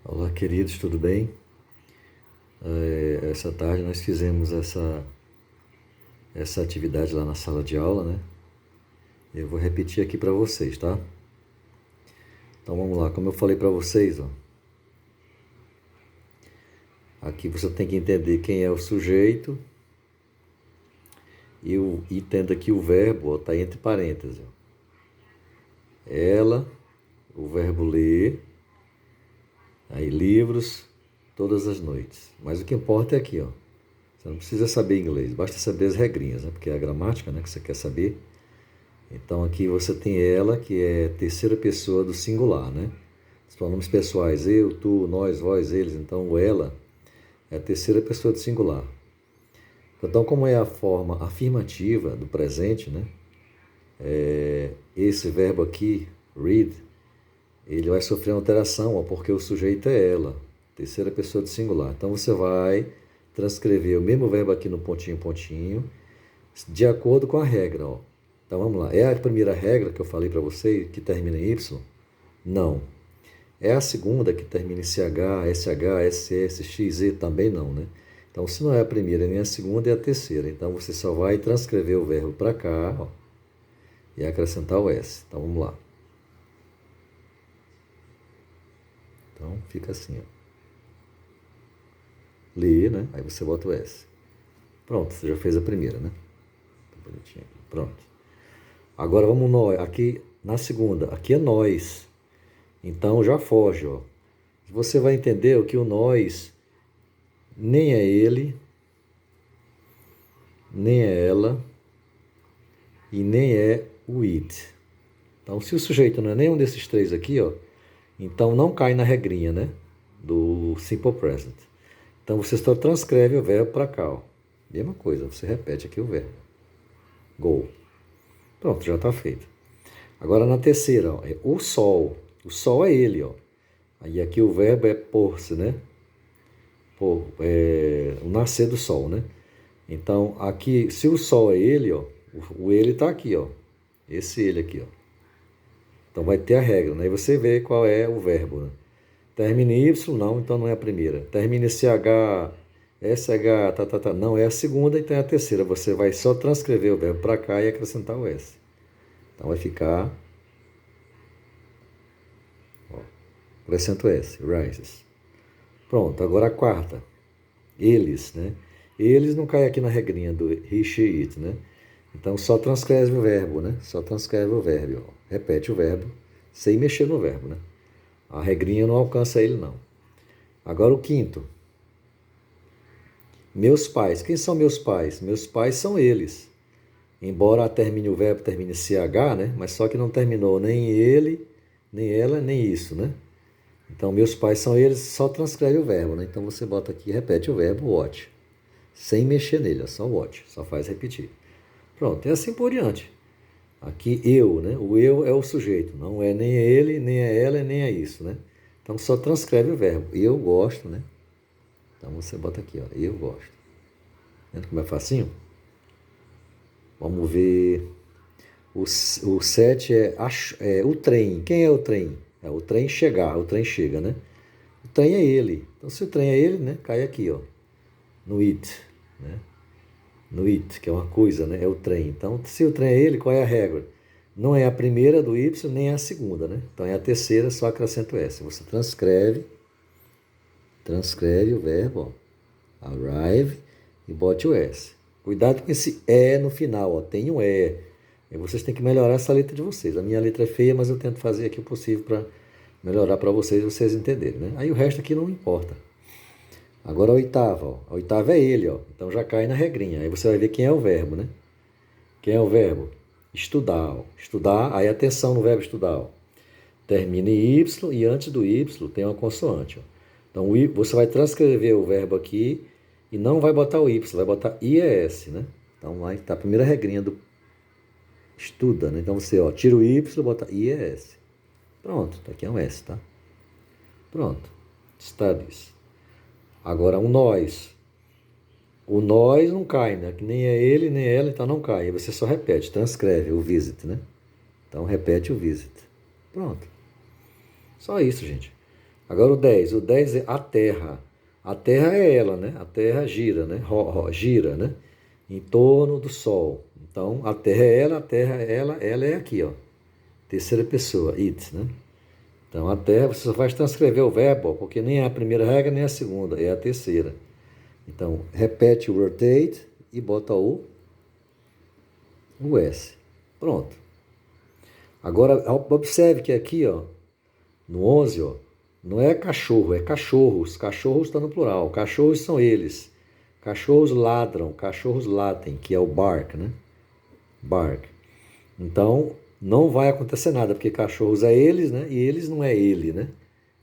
Olá, queridos, tudo bem? Essa tarde nós fizemos essa atividade lá na sala de aula, né? Eu vou repetir aqui para vocês, tá? Então vamos lá, como eu falei para vocês, ó, aqui você tem que entender quem é o sujeito e entenda que o verbo está entre parênteses. Ó. Ela, o verbo ler, aí livros, todas as noites. Mas o que importa é aqui, ó. Você não precisa saber inglês, basta saber as regrinhas, né? Porque é a gramática, né, que você quer saber. Então aqui você tem ela, que é terceira pessoa do singular, né? Os pronomes pessoais, eu, tu, nós, vós, eles. Então o ela é a terceira pessoa do singular. Então, como é a forma afirmativa do presente, né? Esse verbo aqui, read, ele vai sofrer uma alteração, ó, porque o sujeito é ela, terceira pessoa do singular. Então você vai transcrever o mesmo verbo aqui no pontinho, pontinho, de acordo com a regra, ó. Então vamos lá. É a primeira regra que eu falei para você, que termina em Y? Não. É a segunda que termina em CH, SH, SS, XZ? Também não, né? Então, se não é a primeira nem a segunda, é a terceira. Então, você só vai transcrever o verbo para cá, ó, e acrescentar o S. Então, vamos lá. Então, fica assim, ó. Lê, né? Aí você bota o S. Pronto, você já fez a primeira, né? Tá bonitinho aqui. Pronto. Agora vamos nós. Aqui na segunda. Aqui é nós. Então já foge, ó. Você vai entender que o nós nem é ele, nem é ela e nem é o it. Então, se o sujeito não é nenhum desses três aqui, ó, então não cai na regrinha, né, do simple present. Então você só transcreve o verbo para cá, ó. Mesma coisa, você repete aqui o verbo. Go. Pronto, já está feito. Agora na terceira, ó, é o sol. O sol é ele, ó. Aí aqui o verbo é pôr-se, né? O nascer do sol, né? Então, aqui, se o sol é ele, ó, o ele está aqui, ó. Esse ele aqui, ó. Então vai ter a regra, né? E você vê qual é o verbo, né? Termina em Y, não, então não é a primeira. Termina em CH, SH, tá. Não, é a segunda, então é a terceira. Você vai só transcrever o verbo para cá e acrescentar o S. Então vai ficar, ó, acrescento S, rises. Pronto, agora a quarta. Eles, né? Eles não cai aqui na regrinha do he, she, it, né? Então só transcreve o verbo, né? Só transcreve o verbo, ó. Repete o verbo sem mexer no verbo, né? A regrinha não alcança ele, não. Agora o quinto. Meus pais. Quem são meus pais? Meus pais são eles. Embora termine o verbo, termine CH, né? Mas só que não terminou nem ele, nem ela, nem isso, né? Então, meus pais são eles, só transcreve o verbo, né? Então, você bota aqui e repete o verbo watch. Sem mexer nele, é só watch. Só faz repetir. Pronto, e assim por diante. Aqui, eu, né? O eu é o sujeito. Não é nem ele, nem é ela, nem é isso, né? Então, só transcreve o verbo. Eu gosto, né? Então, você bota aqui, ó. Eu gosto. Vendo como é facinho? Vamos ver. O 7 é o trem. Quem é o trem? É o trem chegar. O trem chega, né? O trem é ele. Então, se o trem é ele, né? Cai aqui, ó. No it, né? No it, que é uma coisa, né? É o trem. Então, se o trem é ele, qual é a regra? Não é a primeira do y, nem a segunda, né? Então, é a terceira, só acrescenta o s. Você transcreve o verbo, ó. Arrive, e bote o s. Cuidado com esse é no final, ó. Tem um é. E vocês têm que melhorar essa letra de vocês. A minha letra é feia, mas eu tento fazer aqui o possível para melhorar para vocês entenderem, né? Aí o resto aqui não importa. Agora a oitava, ó. A oitava é ele, ó. Então já cai na regrinha. Aí você vai ver quem é o verbo, né? Quem é o verbo? Estudar, ó. Estudar, aí atenção no verbo estudar, ó. Termina em Y e antes do Y tem uma consoante, ó. Então você vai transcrever o verbo aqui e não vai botar o Y, vai botar IES, né? Então aí está a primeira regrinha do estuda, né? Então você, ó, tira o Y e bota IES. Pronto, tá aqui é um S, tá? Pronto. Studies. Agora um nós. O nós não cai, né? Que nem é ele, nem é ela, então não cai. Aí você só repete, transcreve o visit, né? Então repete o visit. Pronto. Só isso, gente. Agora o 10 é a Terra. A Terra é ela, né? A Terra gira, né? Gira, né? Em torno do Sol. Então, a Terra é ela, a Terra é ela é aqui, ó. Terceira pessoa, it, né? Então, a Terra, você só faz transcrever o verbo, ó, porque nem é a primeira regra, nem a segunda, é a terceira. Então, repete o rotate e bota o S. Pronto. Agora, observe que aqui, ó, no 11, ó, não é cachorro, é cachorros. Cachorros está no plural. Cachorros são eles. Cachorros ladram, cachorros latem, que é o bark, né? Bark. Então, não vai acontecer nada, porque cachorros é eles, né? E eles não é ele, né?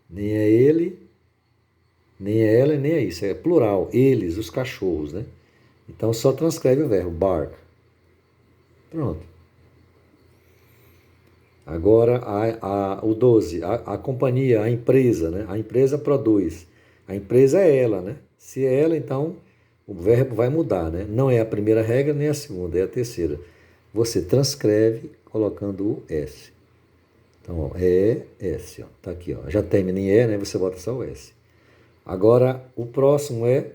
Nem é ele, nem é ela, nem é isso. É plural. Eles, os cachorros, né? Então, só transcreve o verbo bark. Pronto. Agora, o 12, a companhia, a empresa, né? A empresa produz. A empresa é ela, né? Se é ela, então o verbo vai mudar, né? Não é a primeira regra nem a segunda, é a terceira. Você transcreve colocando o S. Então, ó, é S, ó. Tá aqui, ó. Já termina em E, né? Você bota só o S. Agora, o próximo é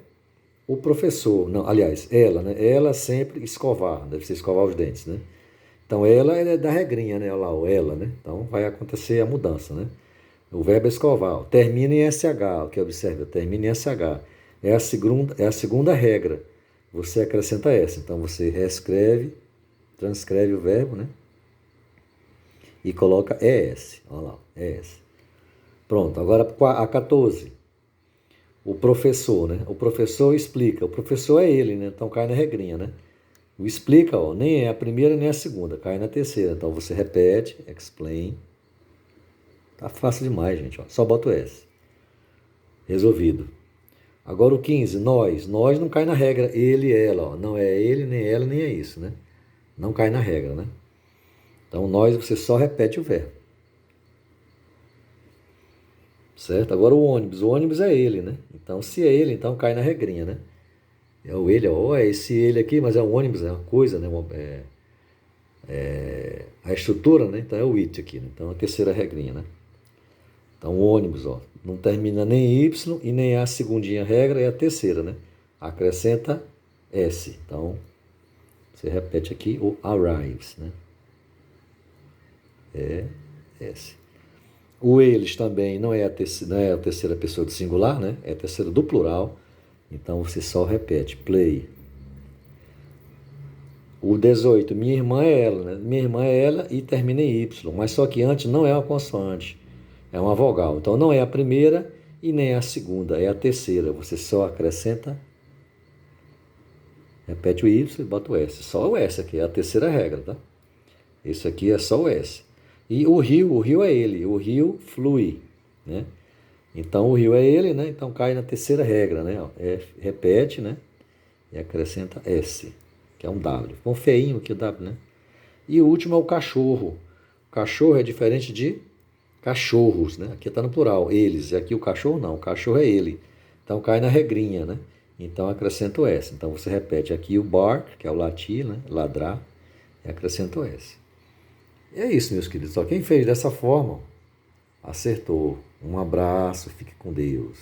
o professor. Não, aliás, ela, né? Ela sempre escovar, deve ser escovar os dentes, né? Então, ela é da regrinha, né? Olha lá, o ela, né? Então, vai acontecer a mudança, né? O verbo é escovar. Termina em SH, o que observa, termina em SH. É a segunda regra. Você acrescenta essa. Então, você reescreve, transcreve o verbo, né? E coloca ES. Olha lá, ES. Pronto, agora a 14. O professor, né? O professor explica. O professor é ele, né? Então, cai na regrinha, né? O explica, ó, nem é a primeira nem a segunda, cai na terceira. Então você repete, explain. Tá fácil demais, gente. Ó. Só bota o S. Resolvido. Agora o 15, nós. Nós não cai na regra ele, ela. Ó. Não é ele, nem ela, nem é isso, né? Não cai na regra, né? Então nós você só repete o verbo. Certo? Agora o ônibus. O ônibus é ele, né? Então se é ele, então cai na regrinha, né? É o ele, ó, é esse ele aqui, mas é um ônibus, é uma coisa, né? A estrutura, né? Então é o it aqui, né? Então a terceira regrinha, né? Então o ônibus, ó, não termina nem Y e nem a segundinha regra é a terceira, né? Acrescenta S. Então você repete aqui o arrives, né? É S. O eles também não é a terceira pessoa do singular, né? É a terceira do plural. Então você só repete play. O 18, minha irmã é ela, né? Minha irmã é ela e termina em Y, mas só que antes não é uma consoante, é uma vogal. Então não é a primeira e nem a segunda, é a terceira. Você só acrescenta, repete o Y e bota o S. Só o S aqui, é a terceira regra, tá? Esse aqui é só o S. E o rio é ele, o rio flui, né? Então o rio é ele, né? Então cai na terceira regra, né? Repete, né? E acrescenta S, que é um W. Ficou feinho aqui o W, né? E o último é o cachorro. O cachorro é diferente de cachorros, né? Aqui está no plural, eles. E aqui o cachorro não, o cachorro é ele. Então cai na regrinha, né? Então acrescenta o S. Então você repete aqui o bark, que é o latir, né? Ladrar, e acrescenta o S. E é isso, meus queridos. Só quem fez dessa forma, acertou. Um abraço, fique com Deus.